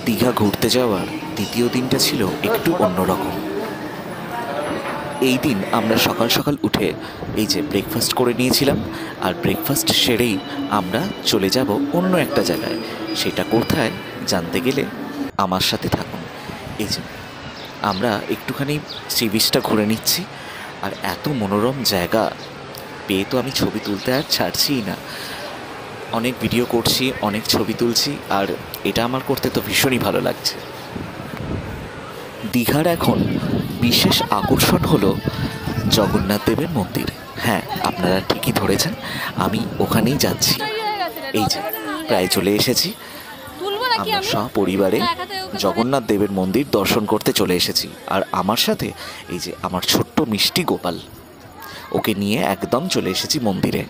দীঘা ঘুরতে যাওয়ার দ্বিতীয় দিনটা ছিল একটু অন্যরকম। এই দিন আমরা সকাল সকাল উঠে এই যে ব্রেকফাস্ট করে নিয়েছিলাম, আর ব্রেকফাস্ট সেরেই আমরা চলে যাব অন্য একটা জায়গায়। সেটা কোথায় জানতে গেলে আমার সাথে থাকুন। এই যে আমরা একটুখানি সি বিচটা ঘুরে নিচ্ছি, আর এত মনোরম জায়গা পেয়ে তো আমি ছবি তুলতে আর ছাড়ছিই না। অনেক ভিডিও করছি, অনেক ছবি তুলছি, আর এটা আমার করতে তো ভীষণই ভালো লাগছে। দীঘার এখন বিশেষ আকর্ষণ হলো জগন্নাথ দেবের মন্দির। হ্যাঁ, আপনারা ঠিকই ধরেছেন, আমি ওখানেই যাচ্ছি। এই যে প্রায় চলে এসেছি। আমরা সপরিবারে জগন্নাথ দেবের মন্দির দর্শন করতে চলে এসেছি, আর আমার সাথে এই যে আমার ছোট্ট মিষ্টি গোপাল, ওকে নিয়ে একদম চলে এসেছি মন্দিরে।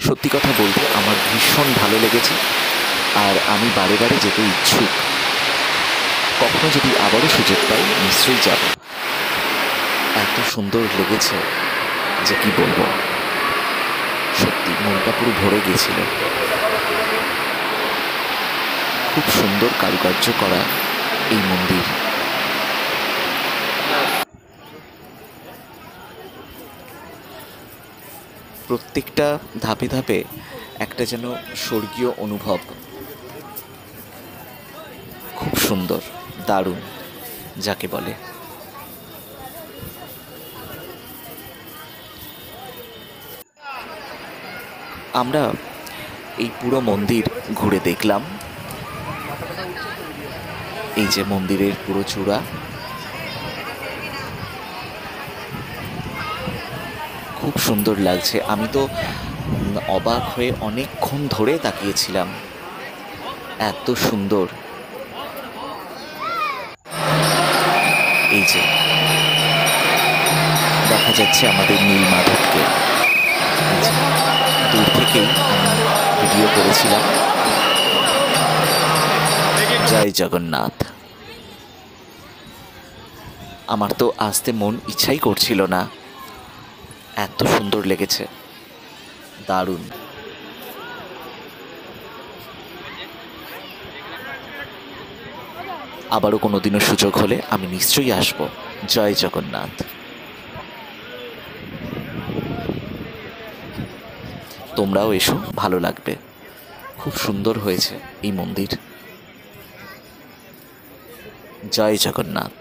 সত্যি কথা বলতে আমার ভীষণ ভালো লেগেছে, আর আমি বারে বারে যেতে ইচ্ছুক। কখনো যদি আবারও সুযোগ পাই নিশ্চয়ই যাব। এত সুন্দর লেগেছে যে কি বলবো, সত্যি মনটা পুরো ভরে গিয়েছিল। খুব সুন্দর কারুকার্য করা এই মন্দির। প্রত্যেকটা ধাপে ধাপে একটা যেন স্বর্গীয় অনুভব। খুব সুন্দর, দারুণ যাকে বলে। আমরা এই পুরো মন্দির ঘুরে দেখলাম। এই যে মন্দিরের পুরো চূড়া, খুব সুন্দর লাগছে। আমি তো অবাক হয়ে অনেকক্ষণ ধরে তাকিয়েছিলাম, এত সুন্দর। এই যে দেখা যাচ্ছে আমাদের নীলমাধবকে, দূর থেকেই আমি ভিডিও করেছিলাম। জয় জগন্নাথ। আমার তো আসতে মন ইচ্ছাই করছিল না, এত সুন্দর লেগেছে, দারুণ। আবারও কোনোদিনও সুযোগ হলে আমি নিশ্চয়ই আসব। জয় জগন্নাথ। তোমরাও এসো, ভালো লাগবে। খুব সুন্দর হয়েছে এই মন্দির। জয় জগন্নাথ।